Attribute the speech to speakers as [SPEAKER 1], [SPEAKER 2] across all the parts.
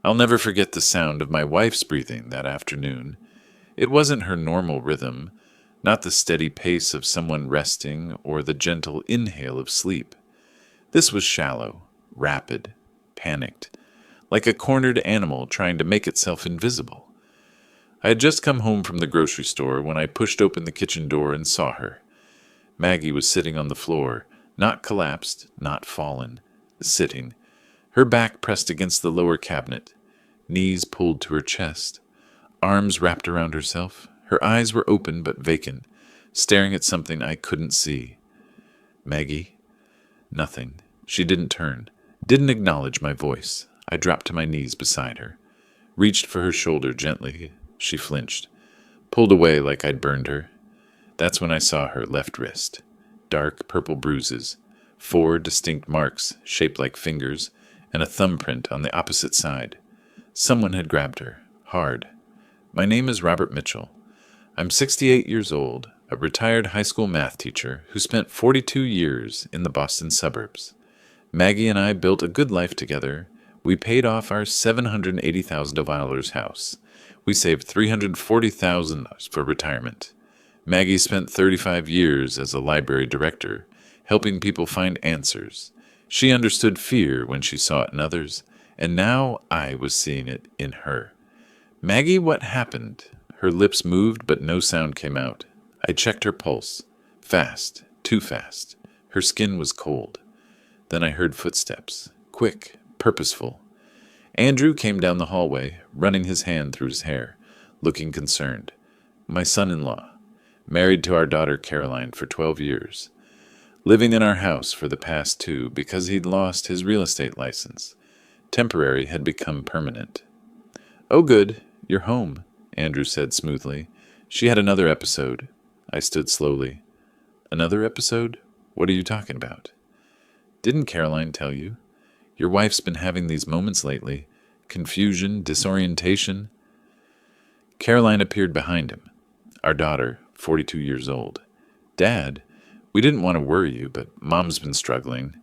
[SPEAKER 1] I'll never forget the sound of my wife's breathing that afternoon. It wasn't her normal rhythm, not the steady pace of someone resting or the gentle inhale of sleep. This was shallow, rapid, panicked, like a cornered animal trying to make itself invisible. I had just come home from the grocery store when I pushed open the kitchen door and saw her. Maggie was sitting on the floor, not collapsed, not fallen, sitting, her back pressed against the lower cabinet, knees pulled to her chest, arms wrapped around herself. Her eyes were open but vacant, staring at something I couldn't see. Maggie? Nothing. She didn't turn, didn't acknowledge my voice. I dropped to my knees beside her, reached for her shoulder gently. She flinched, pulled away like I'd burned her. That's when I saw her left wrist. Dark purple bruises, 4 distinct marks shaped like fingers, and a thumbprint on the opposite side. Someone had grabbed her, hard. My name is Robert Mitchell. I'm 68 years old, a retired high school math teacher who spent 42 years in the Boston suburbs. Maggie and I built a good life together. We paid off our $780,000 house. We saved $340,000 for retirement. Maggie spent 35 years as a library director, helping people find answers. She understood fear when she saw it in others, and now I was seeing it in her. Maggie, what happened? Her lips moved, but no sound came out. I checked her pulse. Fast, too fast. Her skin was cold. Then I heard footsteps, quick, purposeful. Andrew came down the hallway, running his hand through his hair, looking concerned. My son-in-law, married to our daughter Caroline for 12 years, living in our house for the past 2 because he'd lost his real estate license. Temporary had become permanent. "Oh, good, you're home," Andrew said smoothly. "She had another episode." I stood slowly. "Another episode? What are you talking about?" "Didn't Caroline tell you? Your wife's been having these moments lately. Confusion, disorientation." Caroline appeared behind him. Our daughter, 42 years old. "Dad, we didn't want to worry you, but Mom's been struggling."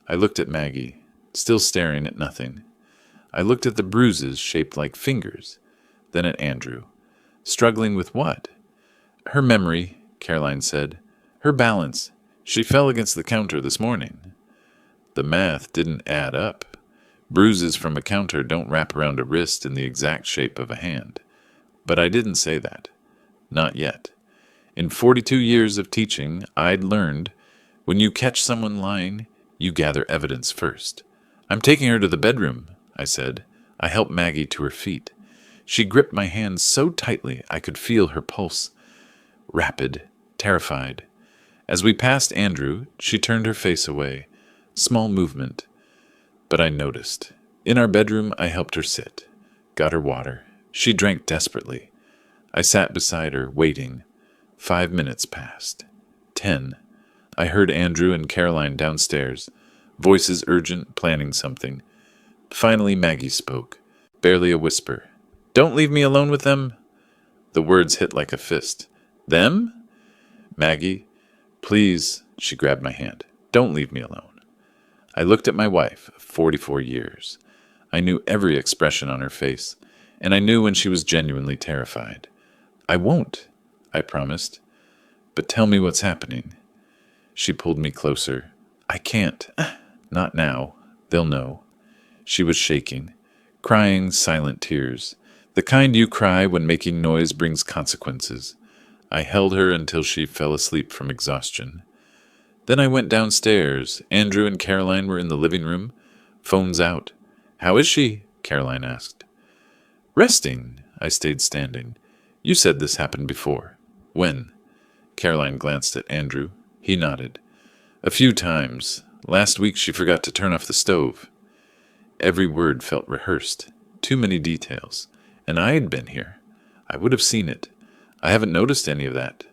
[SPEAKER 1] I looked at Maggie, still staring at nothing. I looked at the bruises shaped like fingers, then at Andrew. "Struggling with what?" "Her memory," Caroline said. "Her balance. She fell against the counter this morning." The math didn't add up. Bruises from a counter don't wrap around a wrist in the exact shape of a hand. But I didn't say that. Not yet. In 42 years of teaching, I'd learned, when you catch someone lying, you gather evidence first. "I'm taking her to the bedroom," I said. I helped Maggie to her feet. She gripped my hand so tightly I could feel her pulse. Rapid, terrified. As we passed Andrew, she turned her face away. Small movement. But I noticed. In our bedroom, I helped her sit. Got her water. She drank desperately. I sat beside her, waiting. 5 minutes passed. 10. I heard Andrew and Caroline downstairs. Voices urgent, planning something. Finally, Maggie spoke. Barely a whisper. "Don't leave me alone with them." The words hit like a fist. "Them?" "Maggie, please," she grabbed my hand. "Don't leave me alone." I looked at my wife, 44 years. I knew every expression on her face, and I knew when she was genuinely terrified. "I won't," I promised. "But tell me what's happening." She pulled me closer. "I can't. Not now. They'll know." She was shaking, crying silent tears, the kind you cry when making noise brings consequences. I held her until she fell asleep from exhaustion. Then I went downstairs. Andrew and Caroline were in the living room, phones out. "How is she?" Caroline asked. "Resting." I stayed standing. "You said this happened before." "When?" Caroline glanced at Andrew. He nodded. "A few times. Last week she forgot to turn off the stove." Every word felt rehearsed. Too many details. And I had been here. I would have seen it. I haven't noticed any of that.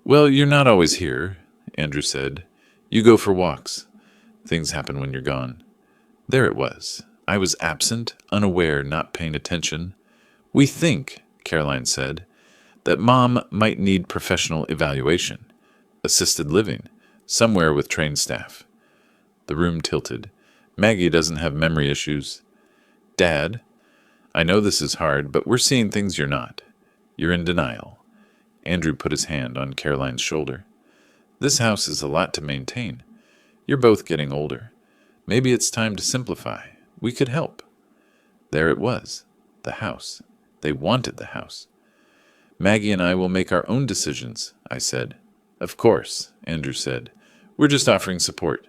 [SPEAKER 1] "Well, you're not always here," Andrew said. "You go for walks. Things happen when you're gone." There it was. I was absent, unaware, not paying attention. "We think," Caroline said, "that Mom might need professional evaluation. Assisted living. Somewhere with trained staff." The room tilted. "Maggie doesn't have memory issues." "Dad, I know this is hard, but we're seeing things you're not. You're in denial. Andrew put his hand on Caroline's shoulder. This house is a lot to maintain. You're both getting older. Maybe it's time to simplify. We could help. There it was. The house. They wanted the house. Maggie and I will make our own decisions, I said. Of course, Andrew said. We're just offering support.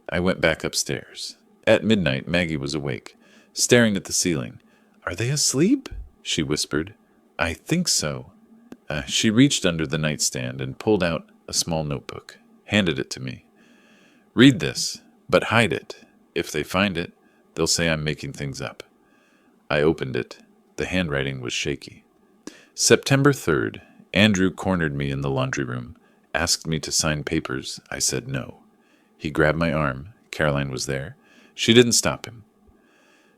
[SPEAKER 1] I went back upstairs. At midnight, Maggie was awake, staring at the ceiling. Are they asleep? She whispered. I think so. She reached under the nightstand and pulled out a small notebook, handed it to me. Read this, but hide it. If they find it, they'll say I'm making things up. I opened it. The handwriting was shaky. September 3rd, Andrew cornered me in the laundry room, asked me to sign papers. I said no. He grabbed my arm. Caroline was there. She didn't stop him.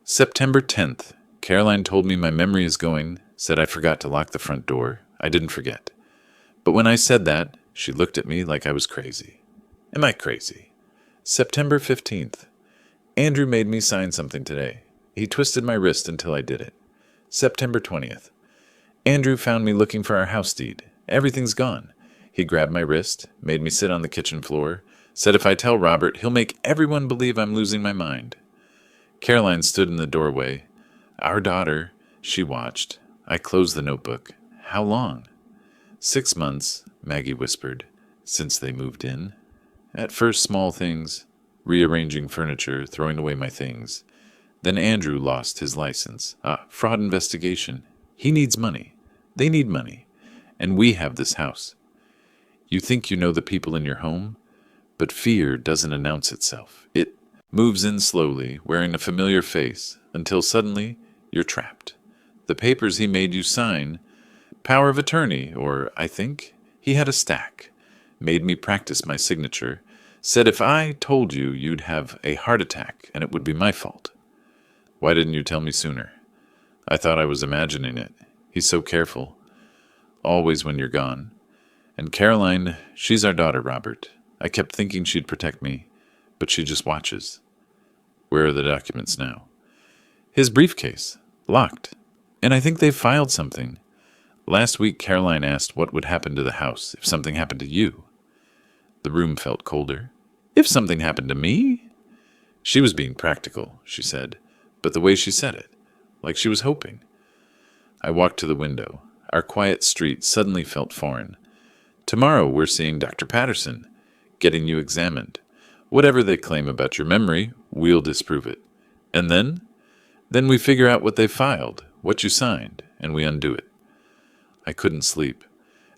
[SPEAKER 1] September 10th, Caroline told me my memory is going, said I forgot to lock the front door. I didn't forget. But when I said that, she looked at me like I was crazy. Am I crazy? September 15th, Andrew made me sign something today. He twisted my wrist until I did it. September 20th, Andrew found me looking for our house deed. Everything's gone. He grabbed my wrist, made me sit on the kitchen floor, said if I tell Robert, he'll make everyone believe I'm losing my mind. Caroline stood in the doorway. Our daughter, she watched. I closed the notebook. How long? 6 months, Maggie whispered, since they moved in. At first, small things, rearranging furniture, throwing away my things. Then Andrew lost his license. Fraud investigation. He needs money. They need money. And we have this house. You think you know the people in your home, but fear doesn't announce itself. It moves in slowly, wearing a familiar face, until suddenly you're trapped. The papers he made you sign, power of attorney, or I think he had a stack, made me practice my signature, said if I told you you'd have a heart attack and it would be my fault. Why didn't you tell me sooner? I thought I was imagining it. He's so careful. Always when you're gone. And Caroline, she's our daughter, Robert. I kept thinking she'd protect me, but she just watches. Where are the documents now? His briefcase. Locked. And I think they've filed something. Last week, Caroline asked what would happen to the house if something happened to you. The room felt colder. If something happened to me? She was being practical, she said, but the way she said it, like she was hoping. I walked to the window. Our quiet street suddenly felt foreign. Tomorrow we're seeing Dr. Patterson, getting you examined. Whatever they claim about your memory, we'll disprove it. And then? Then we figure out what they filed, what you signed, and we undo it. I couldn't sleep.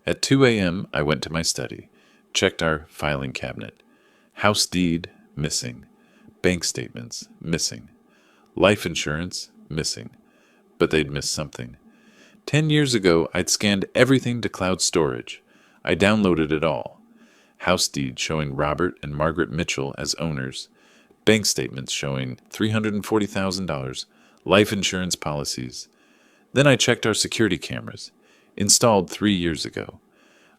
[SPEAKER 1] At 2 a.m., I went to my study, checked our filing cabinet. House deed, missing. Bank statements, missing. Life insurance, missing. But they'd missed something. 10 years ago, I'd scanned everything to cloud storage. I downloaded it all. House deed showing Robert and Margaret Mitchell as owners. Bank statements showing $340,000. Life insurance policies. Then I checked our security cameras, installed 3 years ago.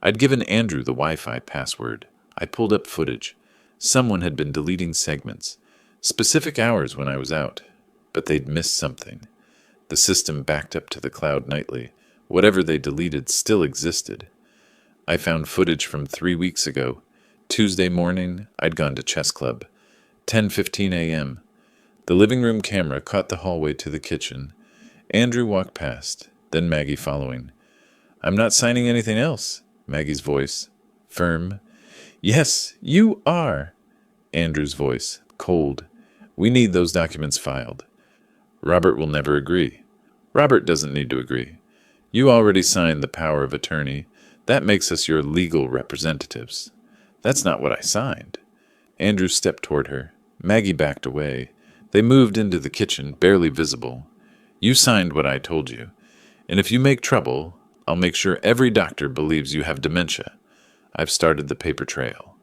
[SPEAKER 1] I'd given Andrew the Wi-Fi password. I pulled up footage. Someone had been deleting segments, specific hours when I was out, but they'd missed something. The system backed up to the cloud nightly. Whatever they deleted still existed. I found footage from 3 weeks ago. Tuesday morning, I'd gone to chess club. 10:15 a.m. The living room camera caught the hallway to the kitchen. Andrew walked past, then Maggie following. I'm not signing anything else, Maggie's voice, firm. Yes, you are, Andrew's voice, cold. We need those documents filed. Robert will never agree. Robert doesn't need to agree. You already signed the power of attorney. That makes us your legal representatives. That's not what I signed. Andrew stepped toward her. Maggie backed away. They moved into the kitchen, barely visible. You signed what I told you. And if you make trouble, I'll make sure every doctor believes you have dementia. I've started the paper trail.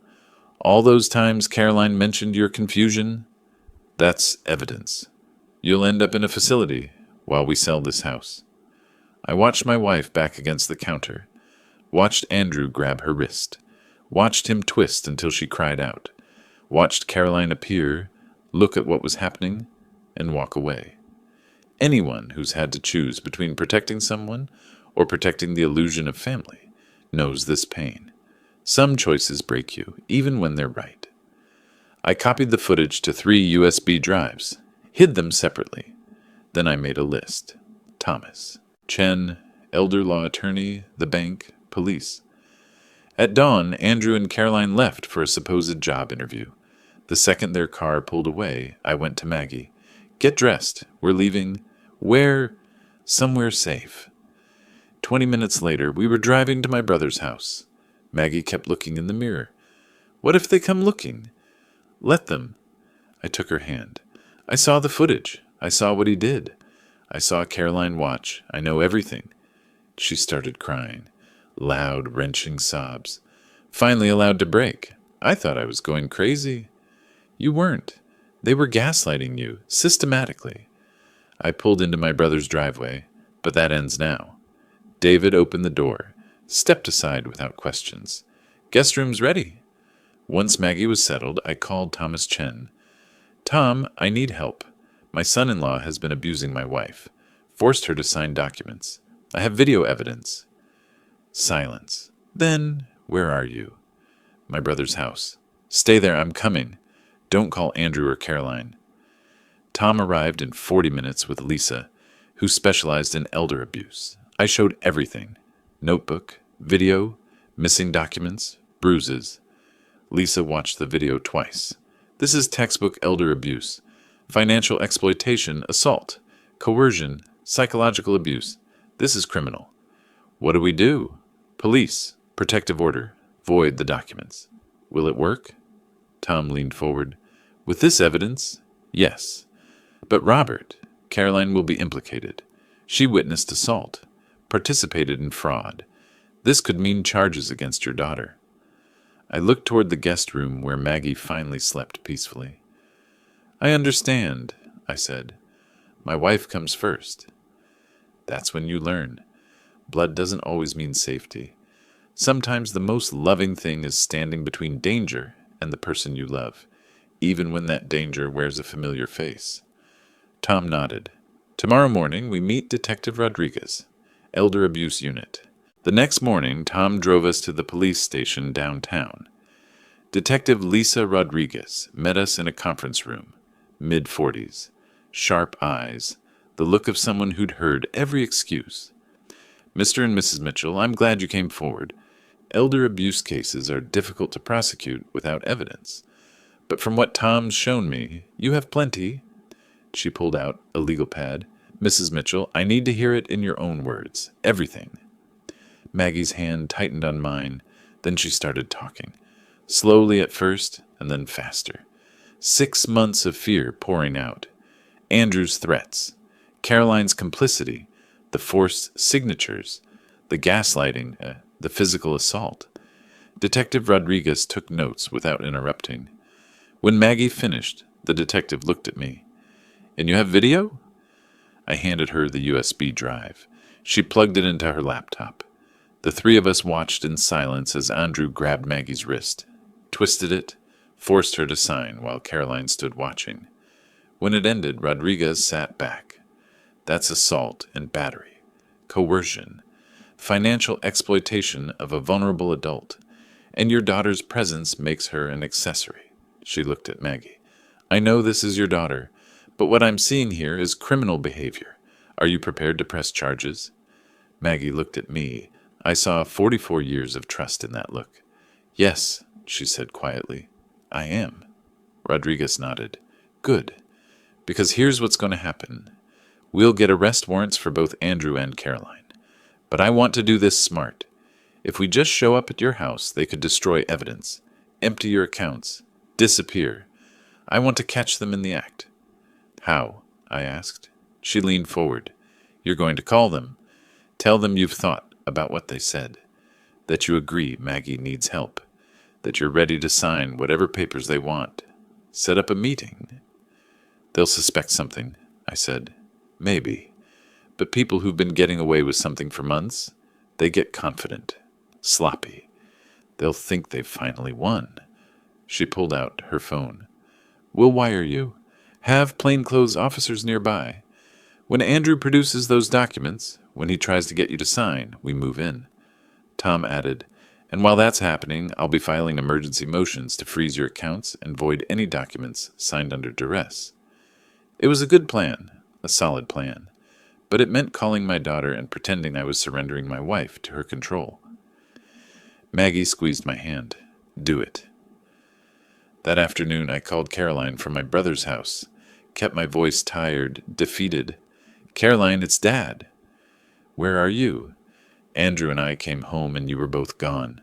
[SPEAKER 1] All those times Caroline mentioned your confusion, that's evidence. You'll end up in a facility while we sell this house. I watched my wife back against the counter, watched Andrew grab her wrist, watched him twist until she cried out, watched Caroline appear, look at what was happening, and walk away. Anyone who's had to choose between protecting someone or protecting the illusion of family knows this pain. Some choices break you, even when they're right. I copied the footage to 3 USB drives, hid them separately. Then I made a list. Thomas, Chen, elder law attorney, the bank, police. At dawn, Andrew and Caroline left for a supposed job interview. The second their car pulled away, I went to Maggie. Get dressed. We're leaving. Where? Somewhere safe. 20 minutes later, we were driving to my brother's house. Maggie kept looking in the mirror. What if they come looking? Let them. I took her hand. I saw the footage. I saw what he did. I saw Caroline watch. I know everything. She started crying. Loud, wrenching sobs. Finally allowed to break. I thought I was going crazy. You weren't. They were gaslighting you, systematically. I pulled into my brother's driveway, but that ends now. David opened the door, stepped aside without questions. Guest room's ready. Once Maggie was settled, I called Thomas Chen. Tom, I need help. My son-in-law has been abusing my wife. Forced her to sign documents. I have video evidence. Silence. Then, where are you? My brother's house. Stay there, I'm coming. Don't call Andrew or Caroline. Tom arrived in 40 minutes with Lisa, who specialized in elder abuse. I showed everything. Notebook, video, missing documents, bruises. Lisa watched the video twice. This is textbook elder abuse. Financial exploitation, assault, coercion, psychological abuse. This is criminal. What do we do? Police, protective order, void the documents. Will it work? Tom leaned forward. With this evidence, yes. But Robert, Caroline will be implicated. She witnessed assault, participated in fraud. This could mean charges against your daughter. I looked toward the guest room where Maggie finally slept peacefully. I understand, I said. My wife comes first. That's when you learn. Blood doesn't always mean safety. Sometimes the most loving thing is standing between danger and the person you love, even when that danger wears a familiar face. Tom nodded. Tomorrow morning we meet Detective Rodriguez, Elder Abuse Unit. The next morning, Tom drove us to the police station downtown. Detective Lisa Rodriguez met us in a conference room, mid-40s, sharp eyes, the look of someone who'd heard every excuse. Mr. and Mrs. Mitchell, I'm glad you came forward. Elder abuse cases are difficult to prosecute without evidence. But from what Tom's shown me, you have plenty. She pulled out a legal pad. Mrs. Mitchell, I need to hear it in your own words. Everything. Maggie's hand tightened on mine. Then she started talking. Slowly at first, and then faster. 6 months of fear pouring out. Andrew's threats. Caroline's complicity. The forced signatures. The gaslighting. The physical assault. Detective Rodriguez took notes without interrupting. When Maggie finished, the detective looked at me. And you have video? I handed her the USB drive. She plugged it into her laptop. The 3 of us watched in silence as Andrew grabbed Maggie's wrist, twisted it, forced her to sign while Caroline stood watching. When it ended, Rodriguez sat back. That's assault and battery, coercion, financial exploitation of a vulnerable adult, and your daughter's presence makes her an accessory. She looked at Maggie. I know this is your daughter, but what I'm seeing here is criminal behavior. Are you prepared to press charges? Maggie looked at me. I saw 44 years of trust in that look. Yes, she said quietly. I am. Rodriguez nodded. Good. Because here's what's going to happen. We'll get arrest warrants for both Andrew and Caroline. But I want to do this smart. If we just show up at your house, they could destroy evidence, empty your accounts, disappear. I want to catch them in the act. How? I asked. She leaned forward. You're going to call them. Tell them you've thought about what they said. That you agree Maggie needs help. That you're ready to sign whatever papers they want. Set up a meeting. They'll suspect something, I said. Maybe. But people who've been getting away with something for months, they get confident, sloppy. They'll think they've finally won. She pulled out her phone. We'll wire you. Have plainclothes officers nearby. When Andrew produces those documents, when he tries to get you to sign, we move in. Tom added, and while that's happening, I'll be filing emergency motions to freeze your accounts and void any documents signed under duress. It was a good plan, a solid plan, but it meant calling my daughter and pretending I was surrendering my wife to her control. Maggie squeezed my hand. Do it. That afternoon, I called Caroline from my brother's house, kept my voice tired, defeated. Caroline, it's Dad. Where are you? Andrew and I came home and you were both gone.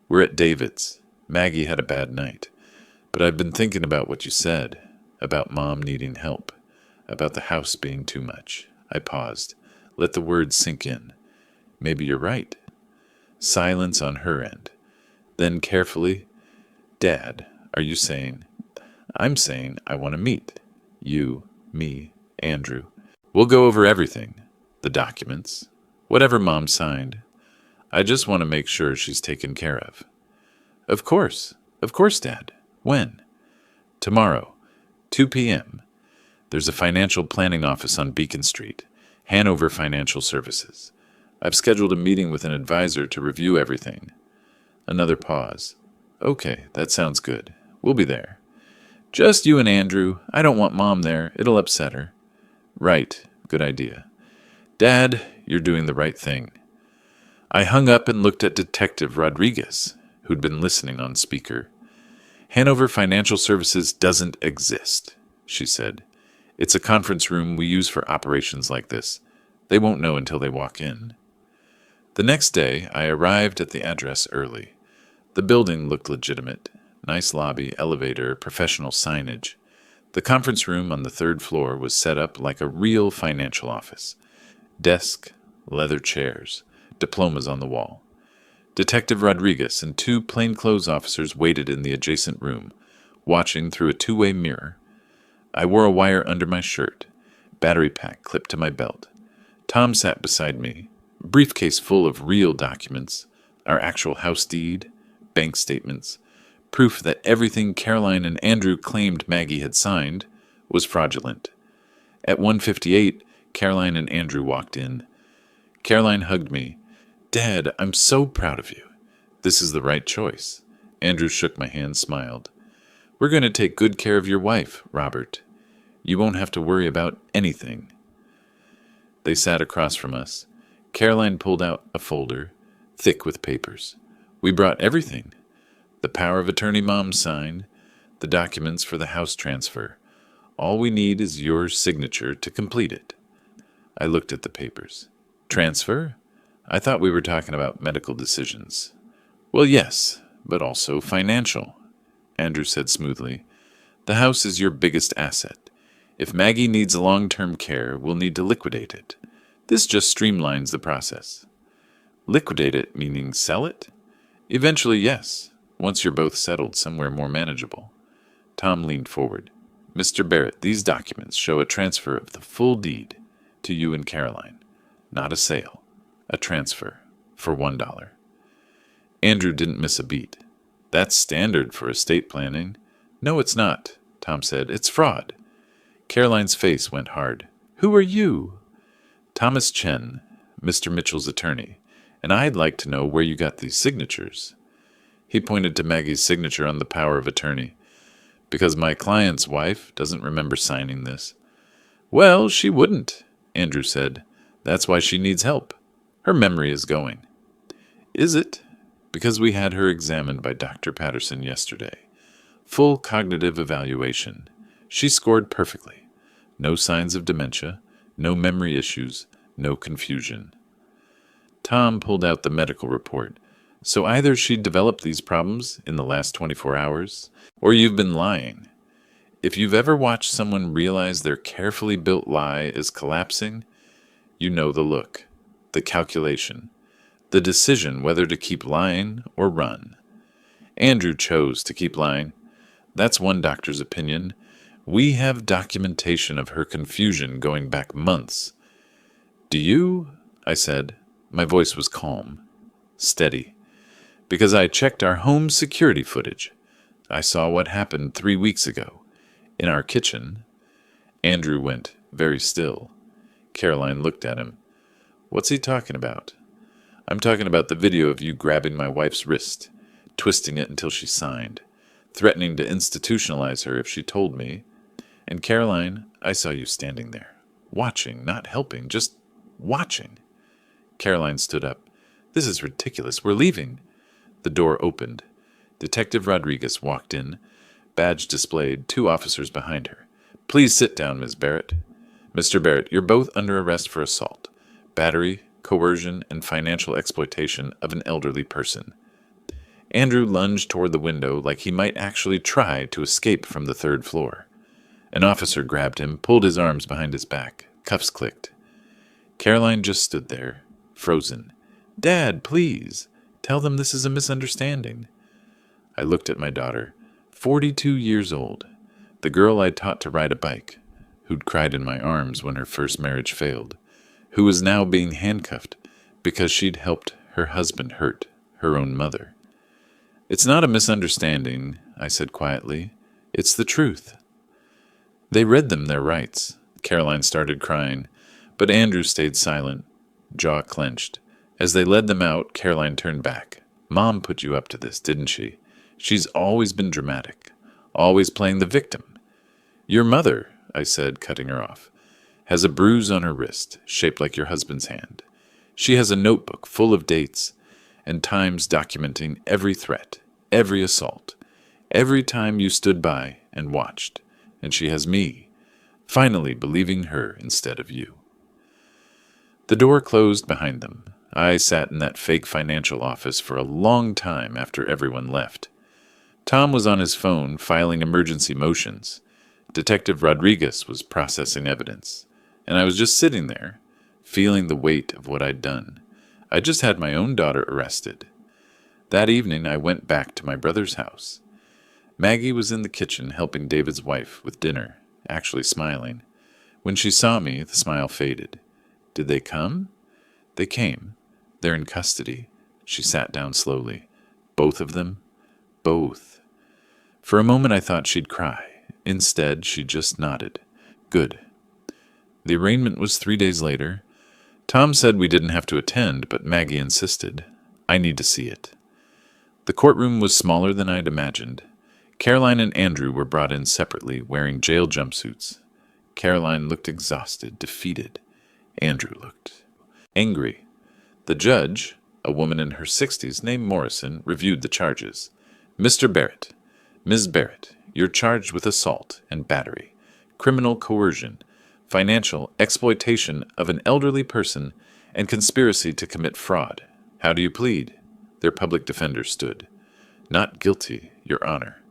[SPEAKER 1] We're at David's. Maggie had a bad night. But I've been thinking about what you said, about Mom needing help, about the house being too much. I paused. Let the words sink in. Maybe you're right. Silence on her end. Then carefully, Dad, are you saying? I'm saying I want to meet. You, me, Andrew. We'll go over everything. The documents. Whatever Mom signed. I just want to make sure she's taken care of. Of course, Dad. When? Tomorrow, 2 p.m. There's a financial planning office on Beacon Street, Hanover Financial Services. I've scheduled a meeting with an advisor to review everything. Another pause. Okay, that sounds good. We'll be there. Just you and Andrew. I don't want Mom there. It'll upset her. Right. Good idea. Dad, you're doing the right thing. I hung up and looked at Detective Rodriguez, who'd been listening on speaker. Hanover Financial Services doesn't exist, she said. It's a conference room we use for operations like this. They won't know until they walk in. The next day, I arrived at the address early. The building looked legitimate. Nice lobby, elevator, professional signage. The conference room on the 3rd floor was set up like a real financial office. Desk, leather chairs, diplomas on the wall. Detective Rodriguez and 2 plainclothes officers waited in the adjacent room, watching through a 2-way mirror. I wore a wire under my shirt, battery pack clipped to my belt. Tom sat beside me, briefcase full of real documents, our actual house deed, bank statements, proof that everything Caroline and Andrew claimed Maggie had signed was fraudulent. At 1:58, Caroline and Andrew walked in. Caroline hugged me. Dad, I'm so proud of you. This is the right choice. Andrew shook my hand, smiled. We're going to take good care of your wife, Robert. You won't have to worry about anything. They sat across from us. Caroline pulled out a folder, thick with papers. We brought everything. The power of attorney Mom signed, the documents for the house transfer. All we need is your signature to complete it. I looked at the papers. Transfer? I thought we were talking about medical decisions. Well, yes, but also financial, Andrew said smoothly. The house is your biggest asset. If Maggie needs long-term care, we'll need to liquidate it. This just streamlines the process. Liquidate it, meaning sell it? Eventually, yes, once you're both settled somewhere more manageable. Tom leaned forward. Mr. Barrett, these documents show a transfer of the full deed to you and Caroline. Not a sale. A transfer for $1. Andrew didn't miss a beat. That's standard for estate planning. No, it's not, Tom said. It's fraud. Caroline's face went hard. Who are you? Thomas Chen, Mr. Mitchell's attorney, and I'd like to know where you got these signatures. He pointed to Maggie's signature on the power of attorney. Because my client's wife doesn't remember signing this. Well, she wouldn't, Andrew said. That's why she needs help. Her memory is going. Is it? Because we had her examined by Dr. Patterson yesterday. Full cognitive evaluation. She scored perfectly. No signs of dementia, no memory issues, no confusion. Tom pulled out the medical report. So either she developed these problems in the last 24 hours, or you've been lying. If you've ever watched someone realize their carefully built lie is collapsing, you know the look, the calculation, the decision whether to keep lying or run. Andrew chose to keep lying. That's one doctor's opinion. We have documentation of her confusion going back months. Do you? I said. My voice was calm, steady. Because I checked our home security footage. I saw what happened 3 weeks ago. In our kitchen. Andrew went very still. Caroline looked at him. What's he talking about? I'm talking about the video of you grabbing my wife's wrist, twisting it until she signed, threatening to institutionalize her if she told me. And Caroline, I saw you standing there, watching, not helping, just watching. Caroline stood up. This is ridiculous. We're leaving. The door opened. Detective Rodriguez walked in, badge displayed, 2 officers behind her. Please sit down, Ms. Barrett. Mr. Barrett, you're both under arrest for assault, battery, coercion, and financial exploitation of an elderly person. Andrew lunged toward the window like he might actually try to escape from the 3rd floor. An officer grabbed him, pulled his arms behind his back. Cuffs clicked. Caroline just stood there, frozen. Dad, please. Tell them this is a misunderstanding. I looked at my daughter, 42 years old, the girl I taught to ride a bike, who'd cried in my arms when her first marriage failed, who was now being handcuffed because she'd helped her husband hurt her own mother. It's not a misunderstanding, I said quietly. It's the truth. They read them their rights. Caroline started crying, but Andrew stayed silent, jaw clenched. As they led them out, Caroline turned back. Mom put you up to this, didn't she? She's always been dramatic, always playing the victim. Your mother, I said, cutting her off, has a bruise on her wrist, shaped like your husband's hand. She has a notebook full of dates and times documenting every threat, every assault, every time you stood by and watched. And she has me, finally believing her instead of you. The door closed behind them. I sat in that fake financial office for a long time after everyone left. Tom was on his phone filing emergency motions. Detective Rodriguez was processing evidence. And I was just sitting there, feeling the weight of what I'd done. I just had my own daughter arrested. That evening I went back to my brother's house. Maggie was in the kitchen helping David's wife with dinner, actually smiling. When she saw me, the smile faded. Did they come? They came. They're in custody. She sat down slowly. Both of them? Both. For a moment I thought she'd cry. Instead, she just nodded. Good. The arraignment was 3 days later. Tom said we didn't have to attend, but Maggie insisted. I need to see it. The courtroom was smaller than I'd imagined. Caroline and Andrew were brought in separately, wearing jail jumpsuits. Caroline looked exhausted, defeated. Andrew looked angry. The judge, a woman in her 60s named Morrison, reviewed the charges. Mr. Barrett, Ms. Barrett, you're charged with assault and battery, criminal coercion, financial exploitation of an elderly person, and conspiracy to commit fraud. How do you plead? Their public defender stood. Not guilty, Your Honor.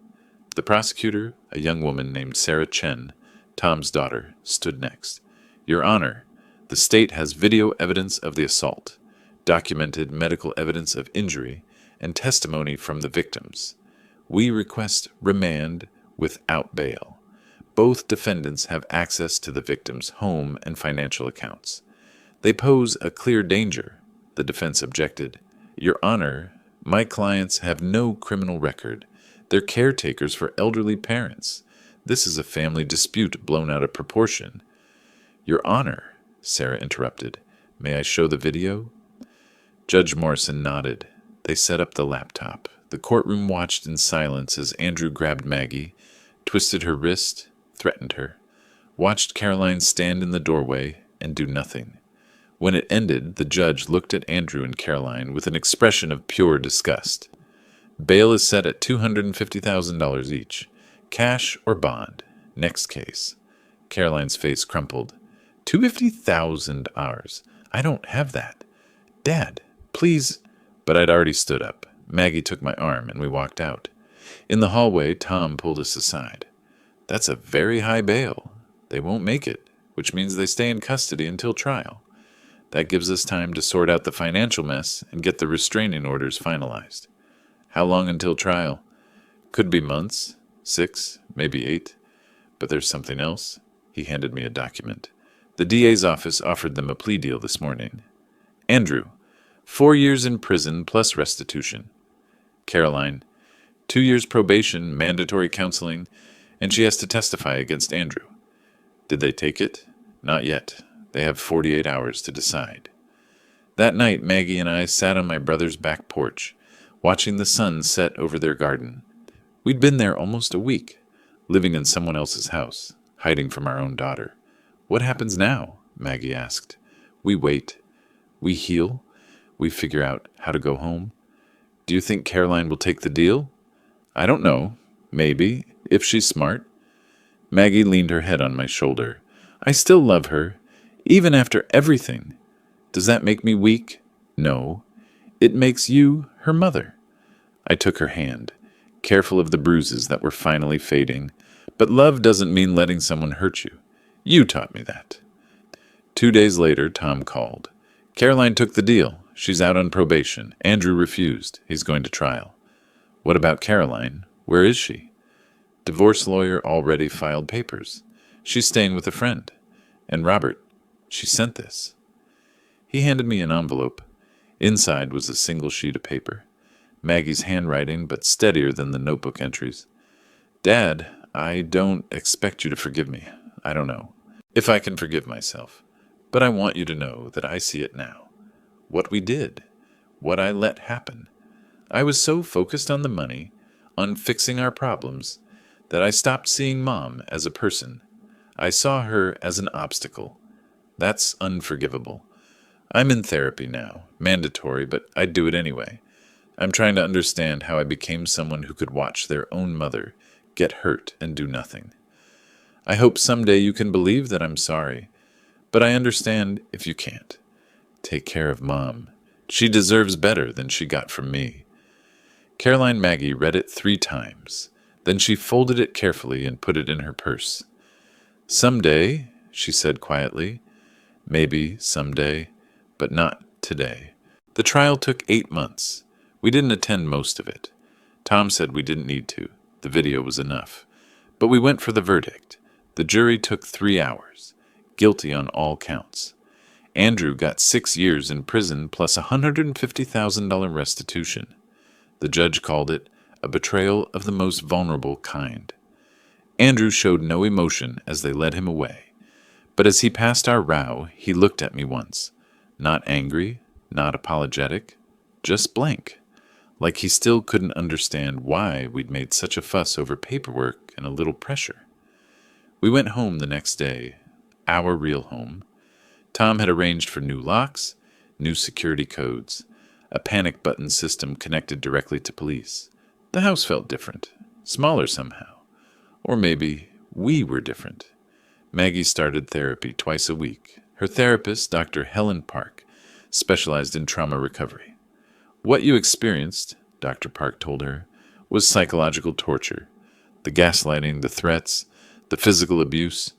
[SPEAKER 1] The prosecutor, a young woman named Sarah Chen, Tom's daughter, stood next. Your Honor, the state has video evidence of the assault, documented medical evidence of injury, and testimony from the victims. We request remand without bail. Both defendants have access to the victim's home and financial accounts. They pose a clear danger, the defense objected. Your Honor, my clients have no criminal record. They're caretakers for elderly parents. This is a family dispute blown out of proportion. Your Honor, Sarah interrupted, may I show the video? Judge Morrison nodded. They set up the laptop. The courtroom watched in silence as Andrew grabbed Maggie, twisted her wrist, threatened her, watched Caroline stand in the doorway and do nothing. When it ended, the judge looked at Andrew and Caroline with an expression of pure disgust. Bail is set at $250,000 each. Cash or bond. Next case. Caroline's face crumpled. $250,000. I don't have that. Dad, please. But I'd already stood up. Maggie took my arm and we walked out. In the hallway, Tom pulled us aside. That's a very high bail. They won't make it, which means they stay in custody until trial. That gives us time to sort out the financial mess and get the restraining orders finalized. How long until trial? Could be months, 6, maybe 8. But there's something else. He handed me a document. The DA's office offered them a plea deal this morning. Andrew, 4 years in prison plus restitution. Caroline, 2 years probation, mandatory counseling, and she has to testify against Andrew. Did they take it? Not yet. They have 48 hours to decide. That night, Maggie and I sat on my brother's back porch, watching the sun set over their garden. We'd been there almost a week, living in someone else's house, hiding from our own daughter. What happens now? Maggie asked. We wait. We heal. We figure out how to go home. Do you think Caroline will take the deal? I don't know. Maybe, if she's smart. Maggie leaned her head on my shoulder. I still love her, even after everything. Does that make me weak? No. It makes you her mother. I took her hand, careful of the bruises that were finally fading. But love doesn't mean letting someone hurt you. You taught me that. 2 days later, Tom called. Caroline took the deal. She's out on probation. Andrew refused. He's going to trial. What about Caroline? Where is she? Divorce lawyer already filed papers. She's staying with a friend. And Robert, she sent this. He handed me an envelope. Inside was a single sheet of paper. Maggie's handwriting, but steadier than the notebook entries. Dad, I don't expect you to forgive me. I don't know if I can forgive myself. But I want you to know that I see it now. What we did. What I let happen. I was so focused on the money, on fixing our problems, that I stopped seeing Mom as a person. I saw her as an obstacle. That's unforgivable. I'm in therapy now, mandatory, but I'd do it anyway. I'm trying to understand how I became someone who could watch their own mother get hurt and do nothing. I hope someday you can believe that I'm sorry, but I understand if you can't. Take care of Mom. She deserves better than she got from me. Caroline Maggie read it 3 times. Then she folded it carefully and put it in her purse. Someday, she said quietly, maybe someday, but not today. The trial took 8 months. We didn't attend most of it. Tom said we didn't need to. The video was enough. But we went for the verdict. The jury took 3 hours. Guilty on all counts. Andrew got 6 years in prison plus $150,000 restitution. The judge called it a betrayal of the most vulnerable kind. Andrew showed no emotion as they led him away. But as he passed our row, he looked at me once. Not angry, not apologetic, just blank. Like he still couldn't understand why we'd made such a fuss over paperwork and a little pressure. We went home the next day, our real home. Tom had arranged for new locks, new security codes, a panic button system connected directly to police. The house felt different, smaller somehow. Or maybe we were different. Maggie started therapy twice a week. Her therapist, Dr. Helen Park, specialized in trauma recovery. What you experienced, Dr. Park told her, was psychological torture. The gaslighting, the threats, the physical abuse.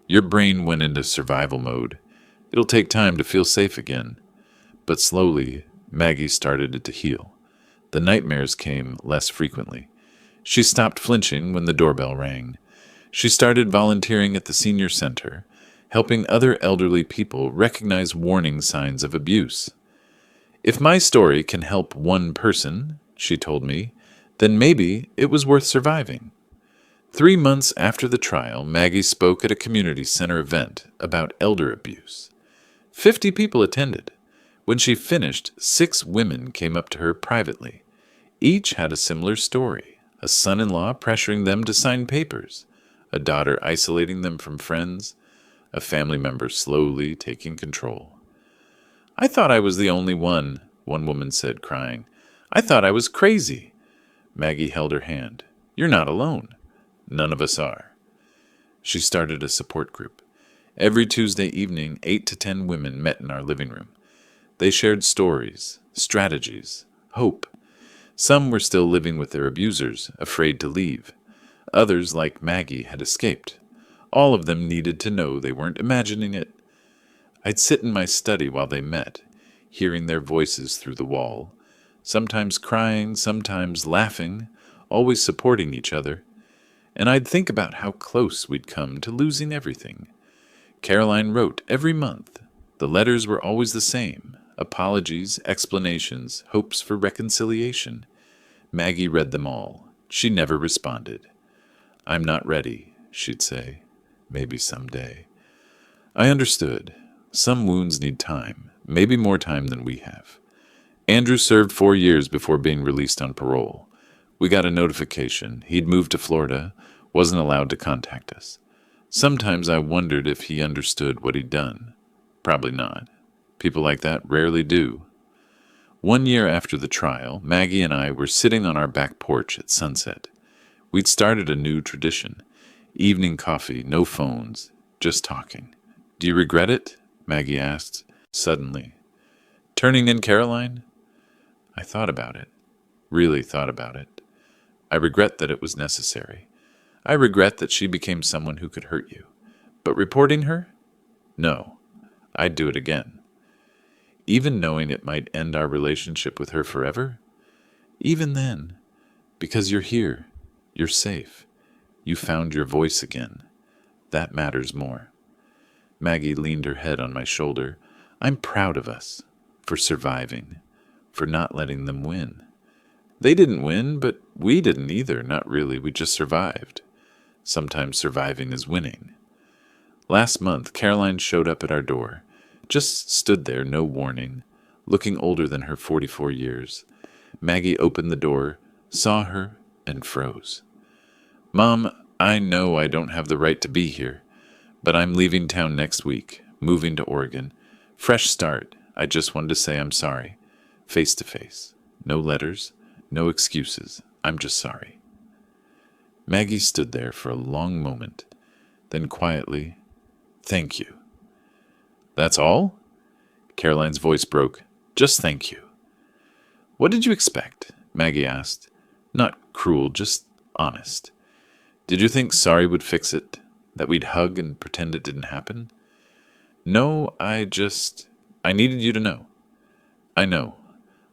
[SPEAKER 1] Your brain went into survival mode. It'll take time to feel safe again. But slowly, Maggie started to heal. The nightmares came less frequently. She stopped flinching when the doorbell rang. She started volunteering at the senior center, helping other elderly people recognize warning signs of abuse. If my story can help one person, she told me, then maybe it was worth surviving. 3 months after the trial, Maggie spoke at a community center event about elder abuse. 50 people attended. When she finished, 6 women came up to her privately. Each had a similar story, a son-in-law pressuring them to sign papers, a daughter isolating them from friends, a family member slowly taking control. I thought I was the only one woman said, crying. I thought I was crazy. Maggie held her hand. You're not alone. None of us are. She started a support group. Every Tuesday evening, 8 to 10 women met in our living room. They shared stories, strategies, hope. Some were still living with their abusers, afraid to leave. Others, like Maggie, had escaped. All of them needed to know they weren't imagining it. I'd sit in my study while they met, hearing their voices through the wall, sometimes crying, sometimes laughing, always supporting each other. And I'd think about how close we'd come to losing everything. Caroline wrote every month. The letters were always the same. Apologies, explanations, hopes for reconciliation. Maggie read them all. She never responded. I'm not ready, she'd say. Maybe someday. I understood. Some wounds need time, maybe more time than we have. Andrew served 4 years before being released on parole. We got a notification. He'd moved to Florida, wasn't allowed to contact us. Sometimes I wondered if he understood what he'd done. Probably not. People like that rarely do. 1 year after the trial, Maggie and I were sitting on our back porch at sunset. We'd started a new tradition. Evening coffee, no phones, just talking. "Do you regret it?" Maggie asked, suddenly. "Turning in Caroline?" I thought about it. Really thought about it. I regret that it was necessary. I regret that she became someone who could hurt you. But reporting her? No. I'd do it again. Even knowing it might end our relationship with her forever? Even then. Because you're here. You're safe. You found your voice again. That matters more. Maggie leaned her head on my shoulder. I'm proud of us. For surviving. For not letting them win. They didn't win, but we didn't either. Not really. We just survived. Sometimes surviving is winning. Last month, Caroline showed up at our door. Just stood there, no warning, looking older than her 44 years. Maggie opened the door, saw her, and froze. "Mom, I know I don't have the right to be here, but I'm leaving town next week, moving to Oregon. Fresh start. I just wanted to say I'm sorry. Face to face. No letters, no excuses. I'm just sorry." Maggie stood there for a long moment, then quietly, "Thank you." "That's all?" Caroline's voice broke. "Just thank you." "What did you expect?" Maggie asked. Not cruel, just honest. "Did you think sorry would fix it? That we'd hug and pretend it didn't happen?" "No, I needed you to know." "I know.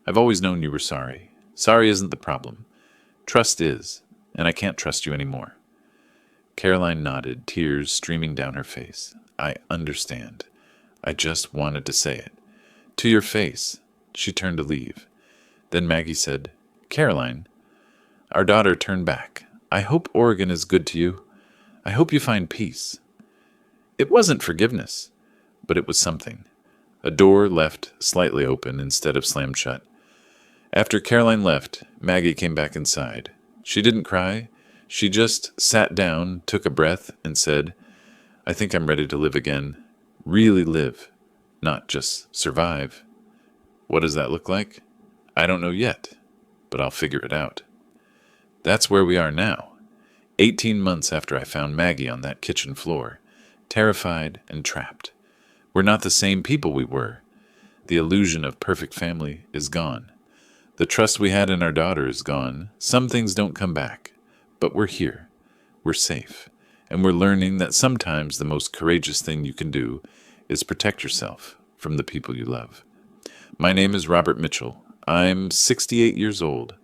[SPEAKER 1] I've always known you were sorry. Sorry isn't the problem. Trust is, and I can't trust you anymore." Caroline nodded, tears streaming down her face. "I understand. I just wanted to say it." "To your face." She turned to leave. Then Maggie said, "Caroline." Our daughter turned back. "I hope Oregon is good to you. I hope you find peace." It wasn't forgiveness, but it was something. A door left slightly open instead of slammed shut. After Caroline left, Maggie came back inside. She didn't cry. She just sat down, took a breath, and said, "I think I'm ready to live again. Really live, not just survive." What does that look like? I don't know yet, but I'll figure it out. That's where we are now, 18 months after I found Maggie on that kitchen floor, terrified and trapped. We're not the same people we were. The illusion of perfect family is gone. The trust we had in our daughter is gone. Some things don't come back, but we're here. We're safe. And we're learning that sometimes the most courageous thing you can do is protect yourself from the people you love. My name is Robert Mitchell. I'm 68 years old.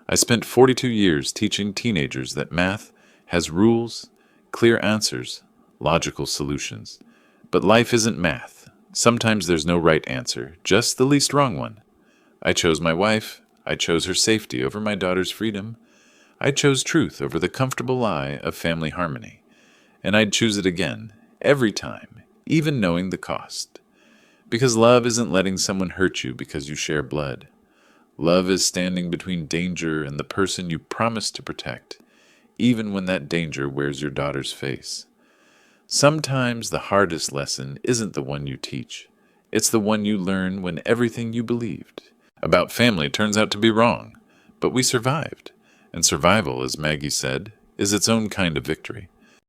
[SPEAKER 1] I spent 42 years teaching teenagers that math has rules, clear answers, logical solutions. But life isn't math. Sometimes there's no right answer, just the least wrong one. I chose my wife. I chose her safety over my daughter's freedom. I chose truth over the comfortable lie of family harmony. And I'd choose it again, every time, even knowing the cost. Because love isn't letting someone hurt you because you share blood. Love is standing between danger and the person you promised to protect, even when that danger wears your daughter's face. Sometimes the hardest lesson isn't the one you teach. It's the one you learn when everything you believed about family turns out to be wrong. But we survived. And survival, as Maggie said, is its own kind of victory.